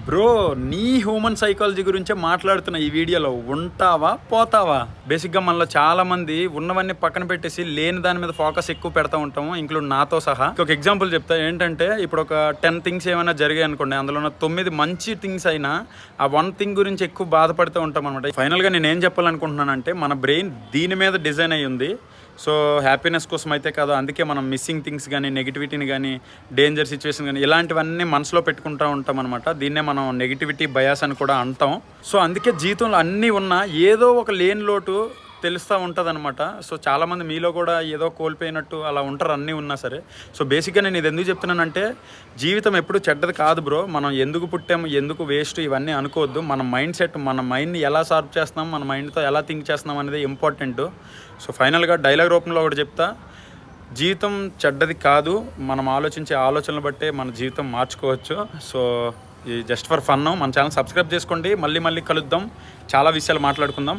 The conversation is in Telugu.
బ్రో నీ హ్యూమన్ సైకాలజీ గురించే మాట్లాడుతున్న ఈ వీడియోలో. ఉంటావా పోతావా? బేసిక్గా మనలో చాలా మంది ఉన్నవన్నీ పక్కన పెట్టేసి లేని దాని మీద ఫోకస్ ఎక్కువ పెడతా ఉంటాము, ఇంక్లూడ్ నాతో సహా. ఒక ఎగ్జాంపుల్ చెప్తా. ఏంటంటే ఇప్పుడు ఒక 10 థింగ్స్ ఏమైనా జరిగాయి అనుకోండి, అందులో ఉన్న 9 మంచి థింగ్స్ అయినా ఆ 1 థింగ్ గురించి ఎక్కువ బాధపడుతూ ఉంటాం అనమాట. ఫైనల్గా నేను ఏం చెప్పాలనుకుంటున్నానంటే, మన బ్రెయిన్ దీని మీద డిజైన్ అయ్యి ఉంది. సో హ్యాపీనెస్ కోసం అయితే కాదు, అందుకే మనం మిస్సింగ్ థింగ్స్ కానీ, నెగిటివిటీని కానీ, డేంజర్ సిచ్యువేషన్ కానీ ఇలాంటివన్నీ మనసులో పెట్టుకుంటూ ఉంటాం అనమాట. దీన్నే మనం నెగిటివిటీ బయాస్ అని కూడా అంటాం. సో అందుకే జీవితంలో అన్నీ ఉన్నా ఏదో ఒక లేని లోటు తెలుస్తూ ఉంటుంది అనమాట. సో చాలామంది మీలో కూడా ఏదో కోల్పోయినట్టు అలా ఉంటారు, అన్నీ ఉన్నా సరే. సో బేసిక్గా నేను ఇది ఎందుకు చెప్తున్నానంటే, జీవితం ఎప్పుడు చెడ్డది కాదు బ్రో. మనం ఎందుకు పుట్టాము, ఎందుకు వేస్ట్ ఇవన్నీ అనుకోవద్దు. మన మైండ్ సెట్, మన మైండ్ని ఎలా షార్ప్ చేస్తున్నాం, మన మైండ్తో ఎలా థింక్ చేస్తున్నాం అనేది ఇంపార్టెంట్. సో ఫైనల్గా డైలాగ్ రూపంలో ఒకటి చెప్తా, జీవితం చెడ్డది కాదు, మనం ఆలోచించే ఆలోచనలు బట్టే మన జీవితం మార్చుకోవచ్చు. సో ఈ జస్ట్ ఫర్ ఫన్. మన ఛానల్ సబ్స్క్రైబ్ చేసుకోండి. మళ్ళీ కలుద్దాం, చాలా విషయాలు మాట్లాడుకుందాం.